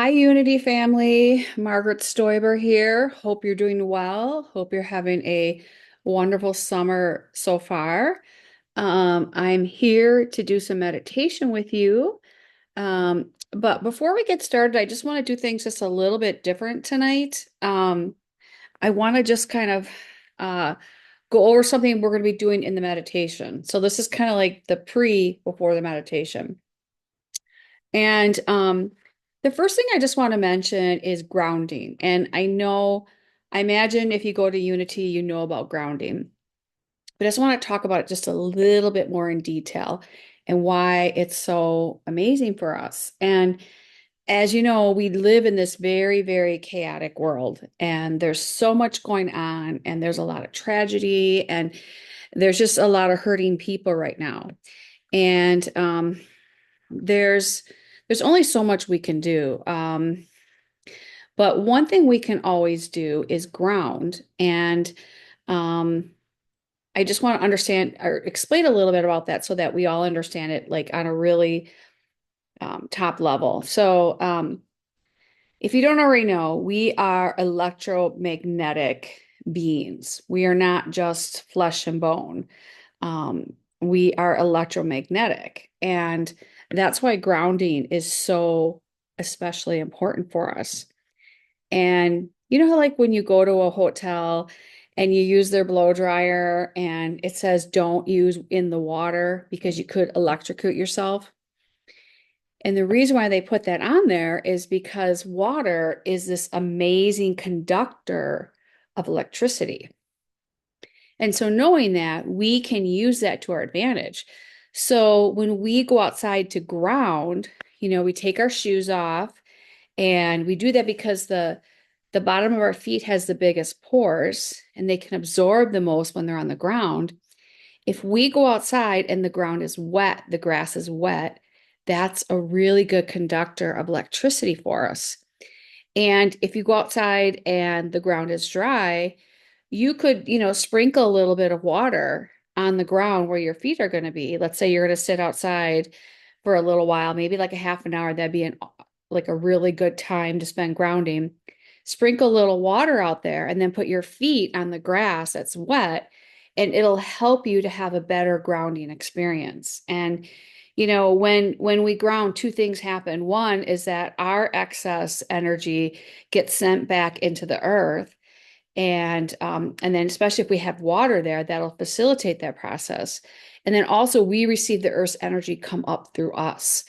Hi, Unity family. Margaret Stiober here. Hope you're doing well. Hope you're having a wonderful summer so far. I'm here to do some meditation with you. But before we get started, I just want to do things just a little bit different tonight. I want to just kind of uh, go over something we're going to be doing in the meditation. So this is kind of like the pre before the meditation. And the first thing I just want to mention is grounding. And I imagine if you go to Unity, you know about grounding. But I just want to talk about it just a little bit more in detail and why it's so amazing for us. And as you know, we live in this very, very chaotic world, and there's so much going on, and there's a lot of tragedy, and there's just a lot of hurting people right now. And there's there's only so much we can do. But one thing we can always do is ground. And um, I just want to understand or explain a little bit about that so that we all understand it like on a really top level. So if you don't already know, we are electromagnetic beings. We are not just flesh and bone. We are electromagnetic. And that's why grounding is so especially important for us. And you know how, like, when you go to a hotel and you use their blow dryer and it says don't use in the water because you could electrocute yourself? And the reason why they put that on there is because water is this amazing conductor of electricity. And so knowing that, we can use that to our advantage. So when we go outside to ground, we take our shoes off, and we do that because the bottom of our feet has the biggest pores and they can absorb the most when they're on the ground. If we go outside and the ground is wet, the grass is wet, that's a really good conductor of electricity for us. And if you go outside and the ground is dry, you could, sprinkle a little bit of water on the ground where your feet are going to be. Let's say you're going to sit outside for a little while, maybe like a half an hour. That'd be like a really good time to spend grounding. Sprinkle a little water out there and then put your feet on the grass that's wet, and it'll help you to have a better grounding experience. And when we ground, two things happen. One is that our excess energy gets sent back into the earth, and then especially if we have water there, that'll facilitate that process. And then also we receive the earth's energy come up through us.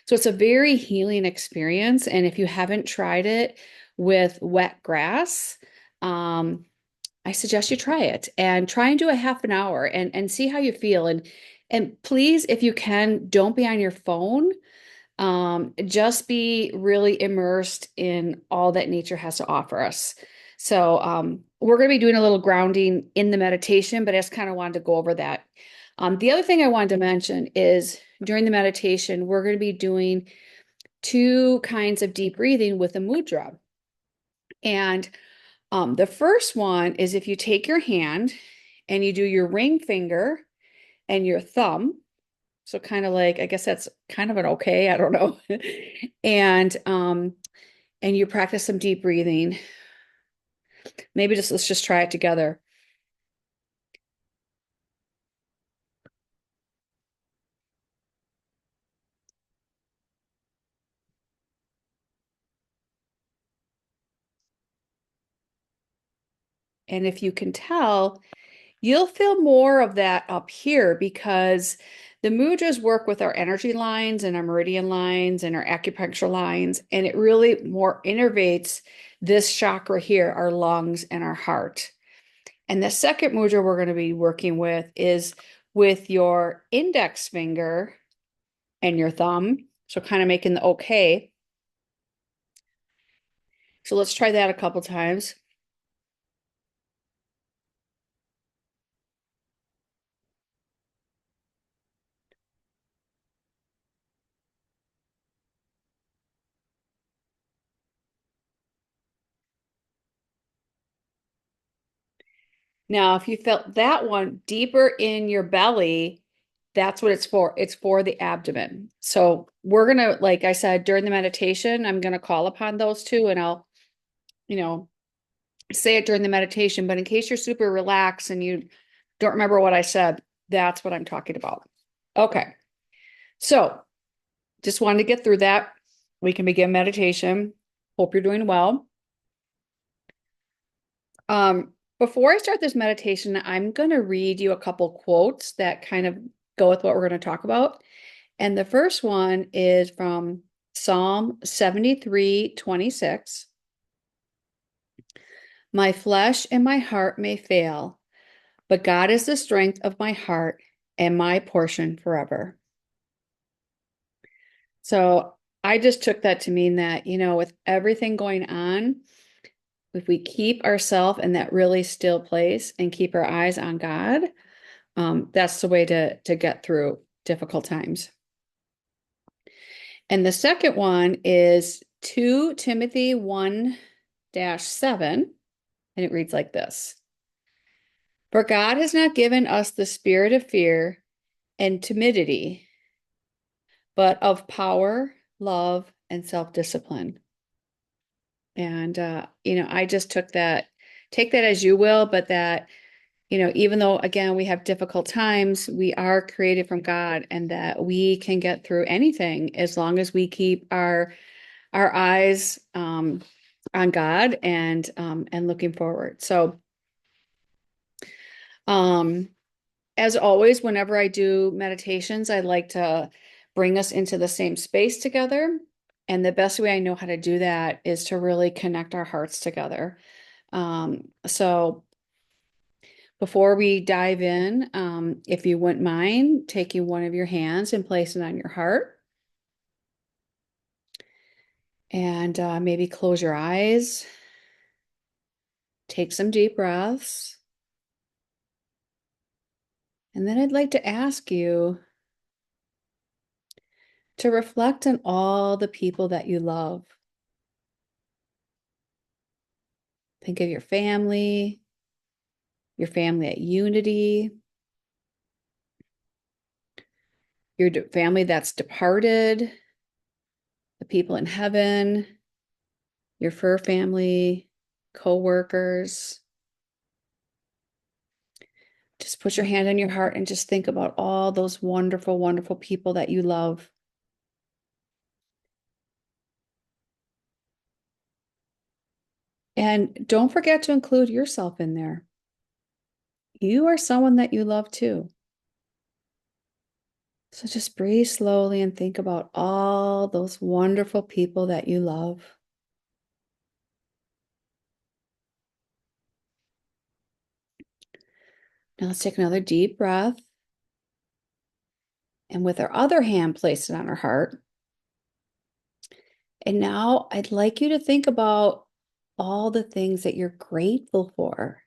So it's a very healing experience. And if you haven't tried it with wet grass, um, I suggest you try it and try and do a half an hour and see how you feel. And please, if you can, don't be on your phone. Just be really immersed in all that nature has to offer us. So we're going to be doing a little grounding in the meditation, but I just kind of wanted to go over that. The other thing I wanted to mention is during the meditation, we're going to be doing two kinds of deep breathing with a mudra. And the first one is if you take your hand and you do your ring finger and your thumb. So kind of like, I guess that's kind of an okay, I don't know. And and you practice some deep breathing. Maybe just let's just try it together. And if you can tell, you'll feel more of that up here because the mudras work with our energy lines and our meridian lines and our acupuncture lines, and it really more innervates this chakra here, our lungs and our heart. And the second mudra we're going to be working with is with your index finger and your thumb. So kind of making the okay. So let's try that a couple times. Now, if you felt that one deeper in your belly, That's what it's for. It's for the abdomen. So we're gonna, like I said, during the meditation, I'm gonna call upon those two and I'll, you know, say it during the meditation. But in case you're super relaxed and you don't remember what I said, that's what I'm talking about. Okay. So just wanted to get through that. We can begin meditation. Hope you're doing well. Before I start this meditation, I'm going to read you a couple quotes that kind of go with what we're going to talk about. And the first one is from Psalm 73:26. My flesh and my heart may fail, but God is the strength of my heart and my portion forever. So I just took that to mean that, with everything going on, if we keep ourselves in that really still place and keep our eyes on God, that's the way to get through difficult times. And the second one is 2 Timothy 1-7, and it reads like this. For God has not given us the spirit of fear and timidity, but of power, love, and self-discipline. And, I just take that as you will, but that, even though, again, we have difficult times, we are created from God and that we can get through anything as long as we keep our eyes on God and looking forward. So, as always, whenever I do meditations, I like to bring us into the same space together. And the best way I know how to do that is to really connect our hearts together. So before we dive in, if you wouldn't mind taking one of your hands and placing it on your heart. And maybe close your eyes. Take some deep breaths. And then I'd like to ask you to reflect on all the people that you love. Think of your family at Unity, your family that's departed, the people in heaven, your fur family, co-workers. Just put your hand on your heart and just think about all those wonderful, wonderful people that you love. And don't forget to include yourself in there. You are someone that you love too. So just breathe slowly and think about all those wonderful people that you love. Now let's take another deep breath. And with our other hand, place it on our heart. And now I'd like you to think about all the things that you're grateful for.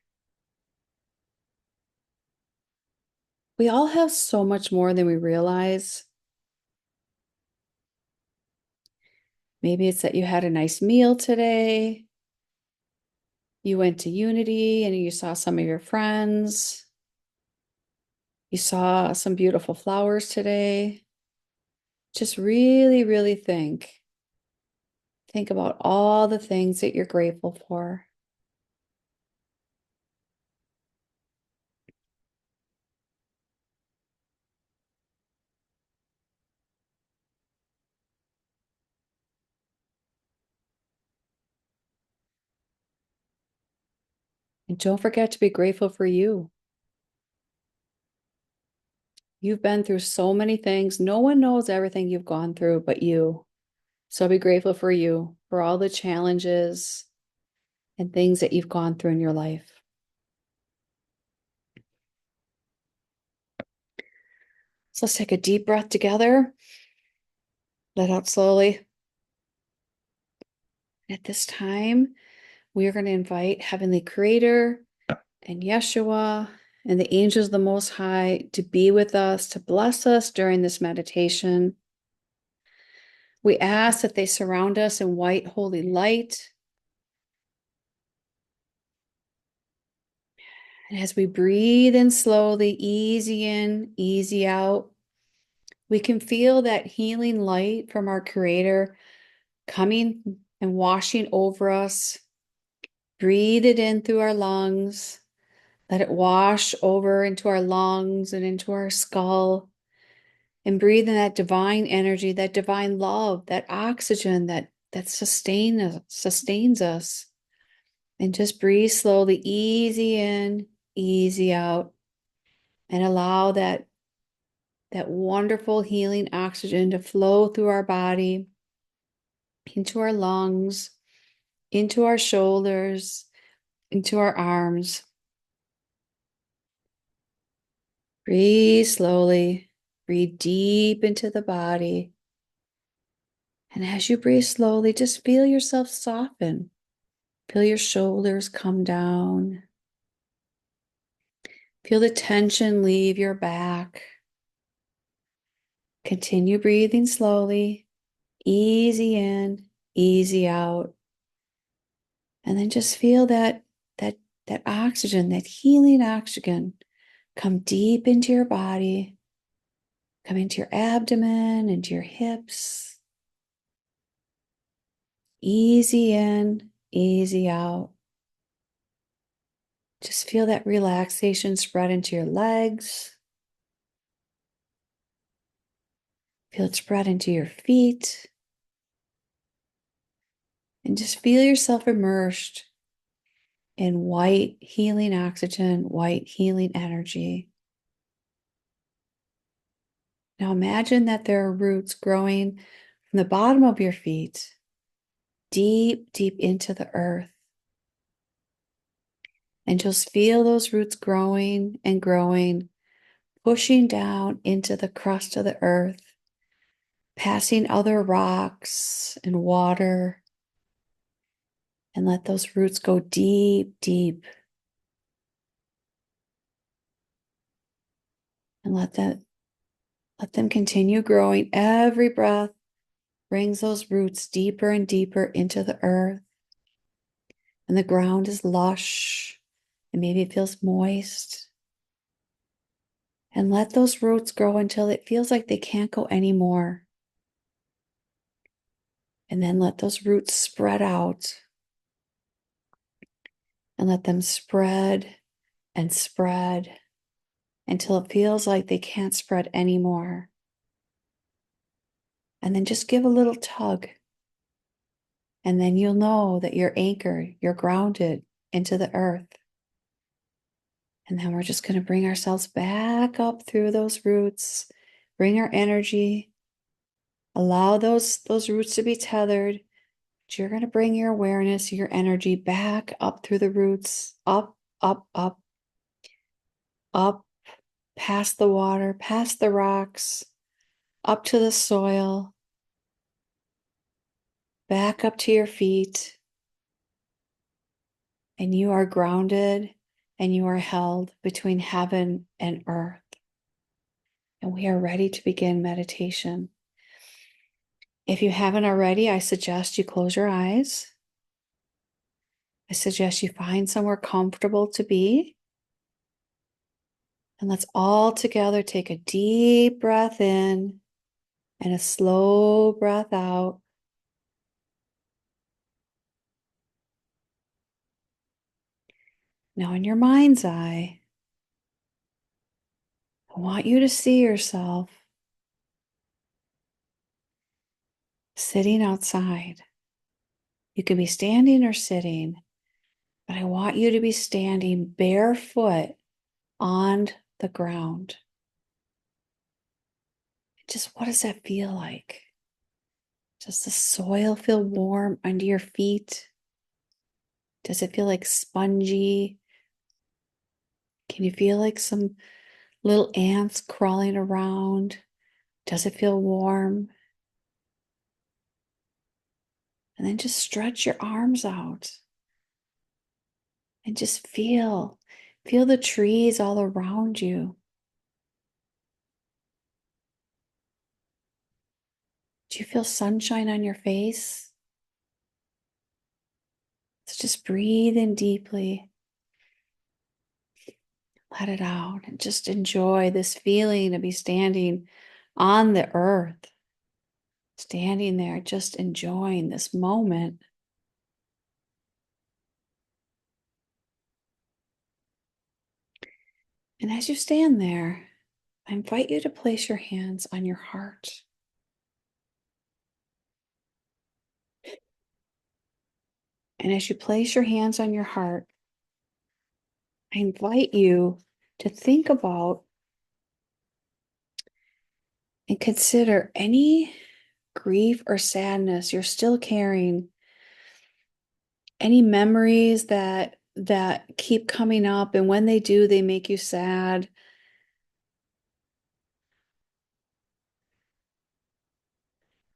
We all have so much more than we realize. Maybe it's that you had a nice meal today. You went to Unity and you saw some of your friends. You saw some beautiful flowers today. Just really, really think. Think about all the things that you're grateful for. And don't forget to be grateful for you. You've been through so many things. No one knows everything you've gone through but you. So be grateful for you, for all the challenges and things that you've gone through in your life. So let's take a deep breath together. Let out slowly. At this time, we are going to invite Heavenly Creator and Yeshua and the angels of the Most High to be with us, to bless us during this meditation. We ask that they surround us in white holy light. And as we breathe in slowly, easy in, easy out, We can feel that healing light from our Creator coming and washing over us. Breathe it in through our lungs. Let it wash over into our lungs and into our skull. And breathe in that divine energy, that divine love, that oxygen that sustains us. And just breathe slowly, easy in, easy out, and allow that wonderful healing oxygen to flow through our body, into our lungs, into our shoulders, into our arms. Breathe slowly, breathe deep into the body. And as you breathe slowly, just feel yourself soften. Feel your shoulders come down. Feel the tension leave your back. Continue breathing slowly, easy in, easy out. And then just feel that oxygen, that healing oxygen, come deep into your body, come into your abdomen, into your hips. Easy in, easy out. Just feel that relaxation spread into your legs. Feel it spread into your feet. And just feel yourself immersed in white healing oxygen, white healing energy. Now imagine that there are roots growing from the bottom of your feet, deep, deep into the earth. And just feel those roots growing and growing, pushing down into the crust of the earth, passing other rocks and water. And let those roots go deep, deep. And let them continue growing. Every breath brings those roots deeper and deeper into the earth. And the ground is lush, and maybe it feels moist. And let those roots grow until it feels like they can't go anymore. And then let those roots spread out. And let them spread and spread until it feels like they can't spread anymore. And then just give a little tug. And then you'll know that you're anchored, you're grounded into the earth. And then we're just going to bring ourselves back up through those roots, bring our energy, allow those roots to be tethered. But you're going to bring your awareness, your energy back up through the roots, up, up, up, up, past the water, past the rocks, up to the soil, back up to your feet. And you are grounded and you are held between heaven and earth. And we are ready to begin meditation. If you haven't already, I suggest you close your eyes. I suggest you find somewhere comfortable to be. And let's all together take a deep breath in and a slow breath out. Now, in your mind's eye, I want you to see yourself sitting outside. You can be standing or sitting, but I want you to be standing barefoot on the ground. Just what does that feel like? Does the soil feel warm under your feet? Does it feel like spongy? Can you feel like some little ants crawling around? Does it feel warm? And then just stretch your arms out and just feel the trees all around you. Do you feel sunshine on your face? Let's just breathe in deeply. Let it out and just enjoy this feeling of be standing on the earth, standing there, just enjoying this moment. And as you stand there, I invite you to place your hands on your heart. And as you place your hands on your heart, I invite you to think about and consider any grief or sadness you're still carrying, any memories that keep coming up, and when they do, they make you sad.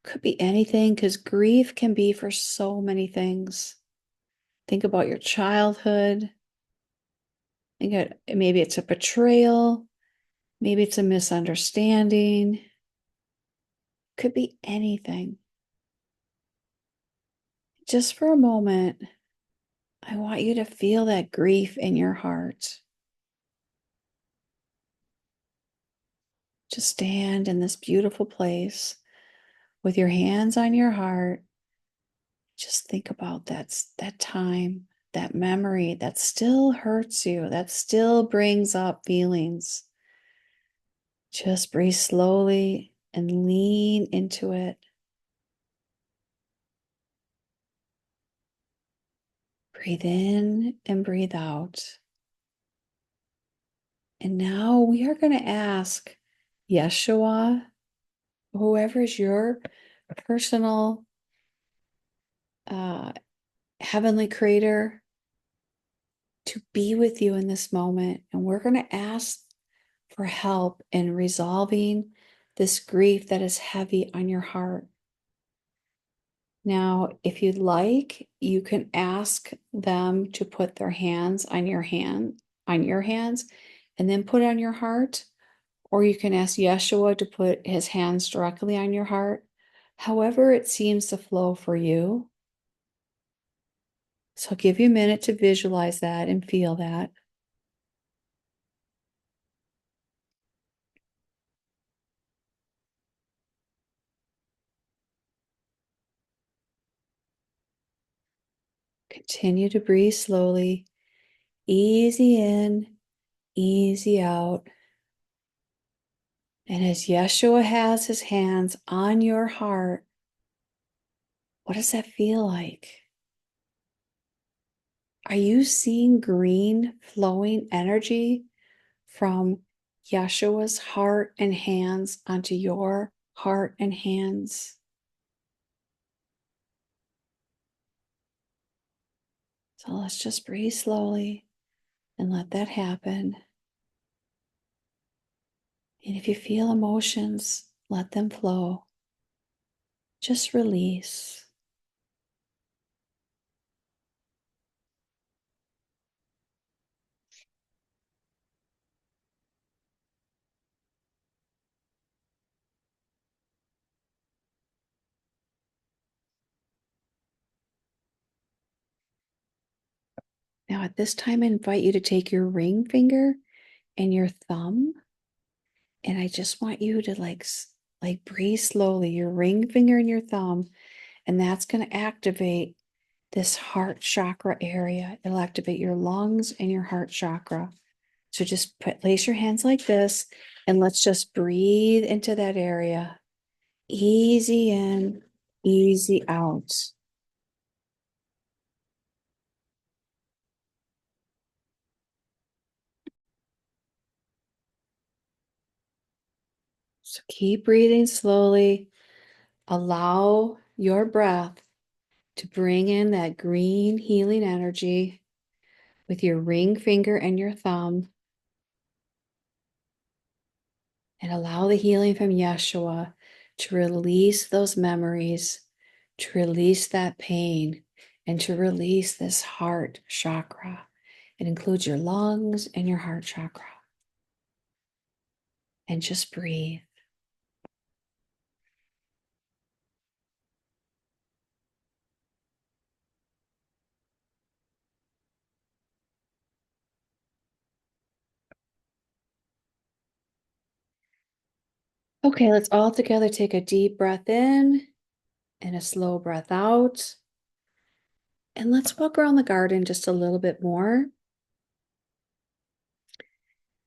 Could be anything, because grief can be for so many things. Think about your childhood. Maybe it's a betrayal. Maybe it's a misunderstanding. Could be anything. Just for a moment, I want you to feel that grief in your heart. Just stand in this beautiful place with your hands on your heart. Just think about that time, that memory that still hurts you, that still brings up feelings. Just breathe slowly and lean into it. Breathe in and breathe out. And now we are going to ask Yeshua, whoever is your personal uh, heavenly creator, to be with you in this moment. And we're going to ask for help in resolving this grief that is heavy on your heart. Now, if you'd like, you can ask them to put their hands on your hands, and then put it on your heart. Or you can ask Yeshua to put his hands directly on your heart, however it seems to flow for you. So I'll give you a minute to visualize that and feel that. Continue to breathe slowly, easy in, easy out. And as Yeshua has his hands on your heart, what does that feel like? Are you seeing green flowing energy from Yeshua's heart and hands onto your heart and hands? So let's just breathe slowly and let that happen. And if you feel emotions, let them flow. Just release. Now, at this time, I invite you to take your ring finger and your thumb, and I just want you to like breathe slowly, your ring finger and your thumb, and that's going to activate this heart chakra area. It'll activate your lungs and your heart chakra. So just place your hands like this, and let's just breathe into that area. Easy in, easy out. So keep breathing slowly. Allow your breath to bring in that green healing energy with your ring finger and your thumb, and allow the healing from Yeshua to release those memories, to release that pain, and to release this heart chakra. It includes your lungs and your heart chakra. And just breathe. Okay, let's all together take a deep breath in and a slow breath out. And let's walk around the garden just a little bit more.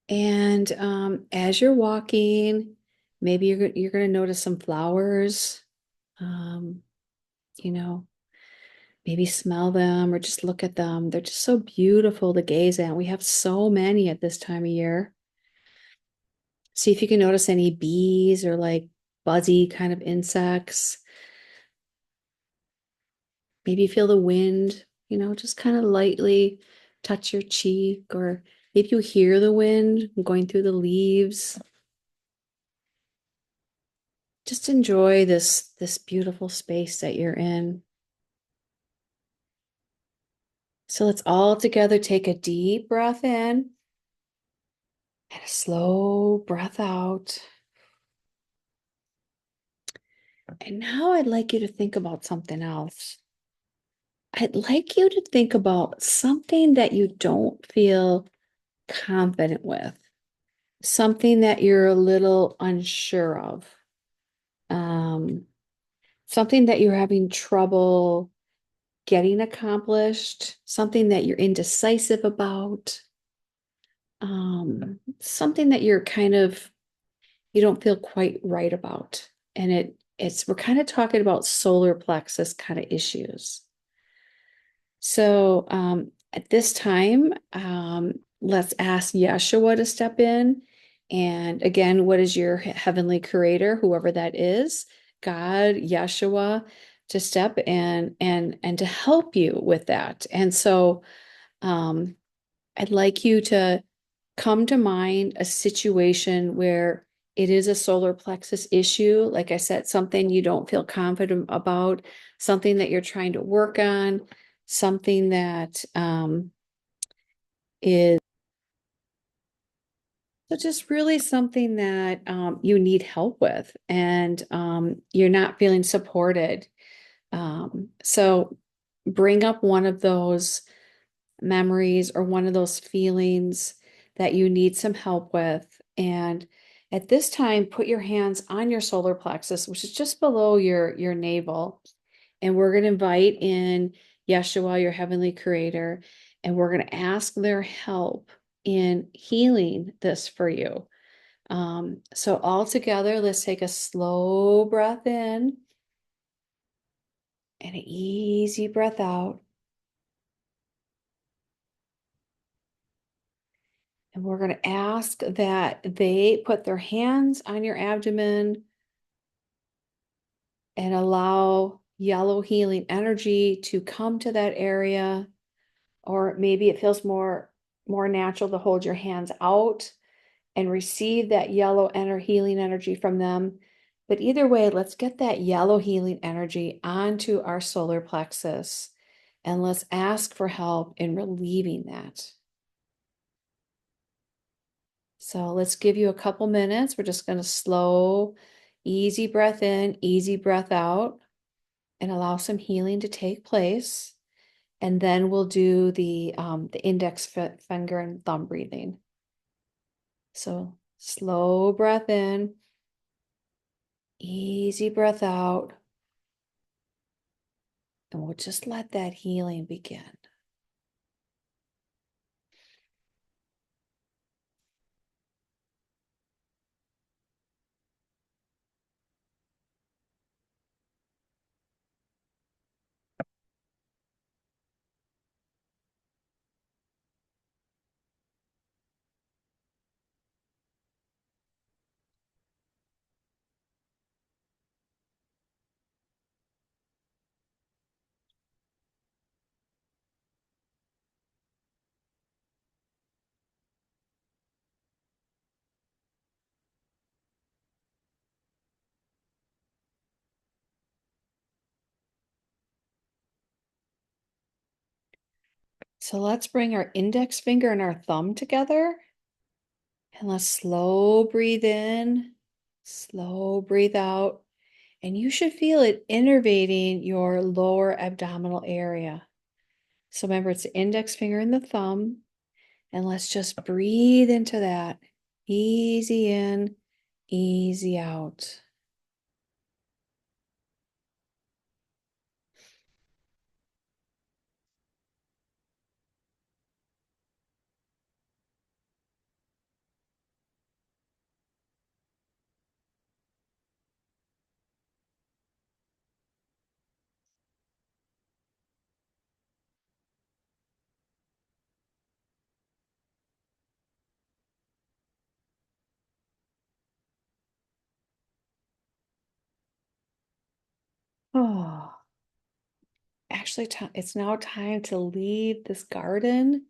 And as you're walking, maybe you're going to notice some flowers. Um, you know, maybe smell them or just look at them. They're just so beautiful to gaze at. We have so many at this time of year. See if you can notice any bees or like buzzy kind of insects. Maybe feel the wind, just kind of lightly touch your cheek, or maybe you hear the wind going through the leaves. Just enjoy this beautiful space that you're in. So let's all together take a deep breath in and a slow breath out. And now I'd like you to think about something else. I'd like you to think about something that you don't feel confident with, something that you're a little unsure of, um, something that you're having trouble getting accomplished, something that you're indecisive about, something that you don't feel quite right about. And we're kind of talking about solar plexus kind of issues. So at this time, let's ask Yeshua to step in. And again, what is your heavenly creator, whoever that is, God, Yeshua, to step and to help you with that. And so um, I'd like you to come to mind a situation where it is a solar plexus issue. Like I said, something you don't feel confident about, something that you're trying to work on, something that is just really something that you need help with, and you're not feeling supported. So bring up one of those memories or one of those feelings that you need some help with. And at this time, put your hands on your solar plexus, which is just below your navel. And we're going to invite in Yeshua, your heavenly creator, and we're going to ask their help in healing this for you. So all together, let's take a slow breath in and an easy breath out. And we're going to ask that they put their hands on your abdomen and allow yellow healing energy to come to that area. Or maybe it feels more natural to hold your hands out and receive that yellow healing energy from them. But either way, let's get that yellow healing energy onto our solar plexus and let's ask for help in relieving that. So let's give you a couple minutes. We're just going to slow, easy breath in, easy breath out, and allow some healing to take place. And then we'll do the index finger and thumb breathing. So slow breath in, easy breath out, and we'll just let that healing begin. So let's bring our index finger and our thumb together, and let's slow breathe in, slow breathe out. And you should feel it innervating your lower abdominal area. So remember, it's the index finger and the thumb. And let's just breathe into that. Easy in, Easy out. Oh, actually, it's now time to leave this garden.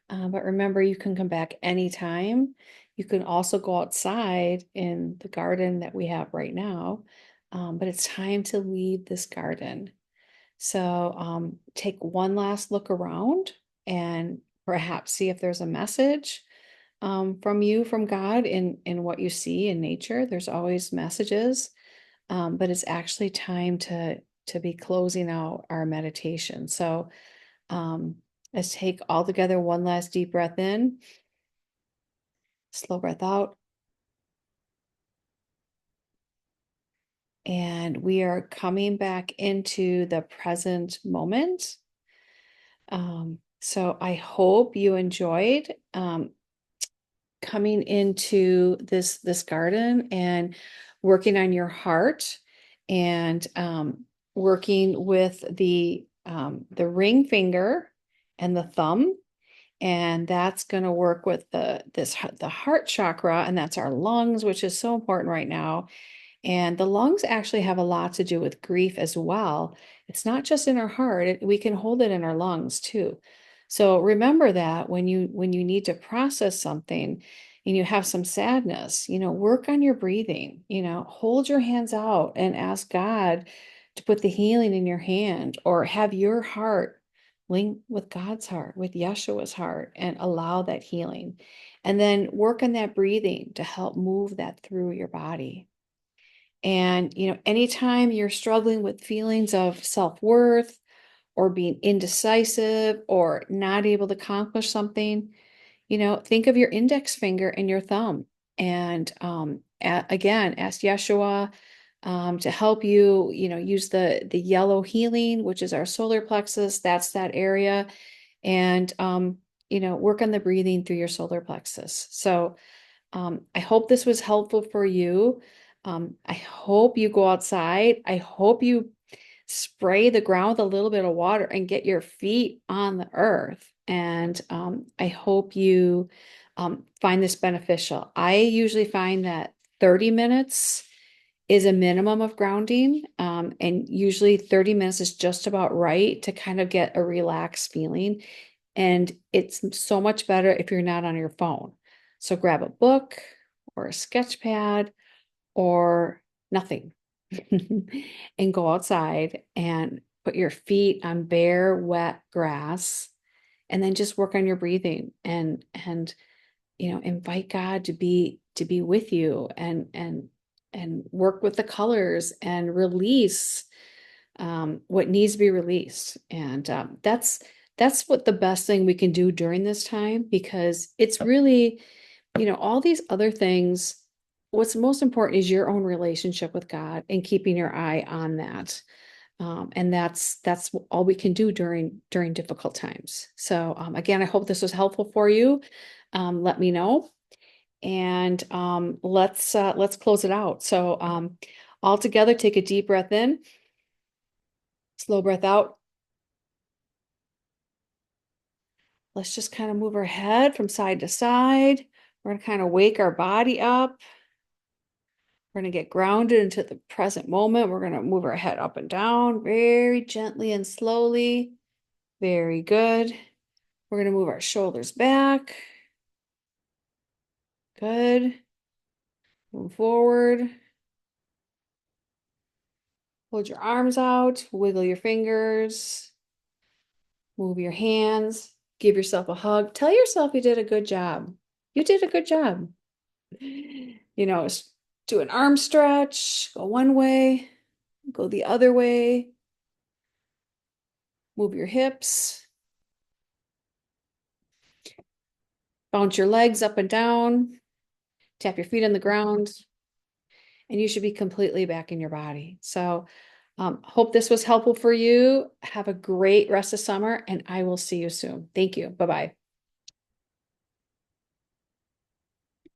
But remember, you can come back anytime. You can also go outside in the garden that we have right now. But it's time to leave this garden. So take one last look around and perhaps see if there's a message from you, from God in what you see in nature. There's always messages, but it's actually time to be closing out our meditation. So let's take all together one last deep breath in, slow breath out, and we are coming back into the present moment. So I hope you enjoyed coming into this garden and working on your heart and working with the ring finger and the thumb, and that's going to work with the heart chakra, and that's our lungs, which is so important right now. And the lungs actually have a lot to do with grief as well. It's not just in our heart, we can hold it in our lungs too. So remember that when you need to process something and you have some sadness, work on your breathing, hold your hands out and ask God to put the healing in your hand, or have your heart link with God's heart, with Yeshua's heart, and allow that healing. And then work on that breathing to help move that through your body. And, anytime you're struggling with feelings of self-worth or being indecisive or not able to accomplish something, think of your index finger and your thumb. And again, ask Yeshua to help you, use the yellow healing, which is our solar plexus. That's that area. And, work on the breathing through your solar plexus. So, I hope this was helpful for you. I hope you go outside. I hope you spray the ground with a little bit of water and get your feet on the earth. And I hope you find this beneficial. I usually find that 30 minutes is a minimum of grounding. And usually 30 minutes is just about right to kind of get a relaxed feeling. And it's so much better if you're not on your phone. So grab a book or a sketch pad or nothing and go outside and put your feet on bare, wet grass, and then just work on your breathing and invite God to be with you and work with the colors and release what needs to be released. And that's what the best thing we can do during this time, because it's really, all these other things, what's most important is your own relationship with God and keeping your eye on that. And that's all we can do during difficult times. So again, I hope this was helpful for you. Let me know, and let's close it out. So all together, take a deep breath in, slow breath out. Let's just kind of move our head from side to side. We're going to kind of wake our body up. We're going to get grounded into the present moment. We're going to move our head up and down very gently and slowly. Very good. We're going to move our shoulders back. Good. Move forward. Hold your arms out. Wiggle your fingers. Move your hands. Give yourself a hug. Tell yourself you did a good job. You did a good job. Do an arm stretch. Go one way. Go the other way. Move your hips. Bounce your legs up and down. Tap your feet on the ground. and you should be completely back in your body. So, hope this was helpful for you. Have a great rest of summer, and I will see you soon. Thank you. Bye bye.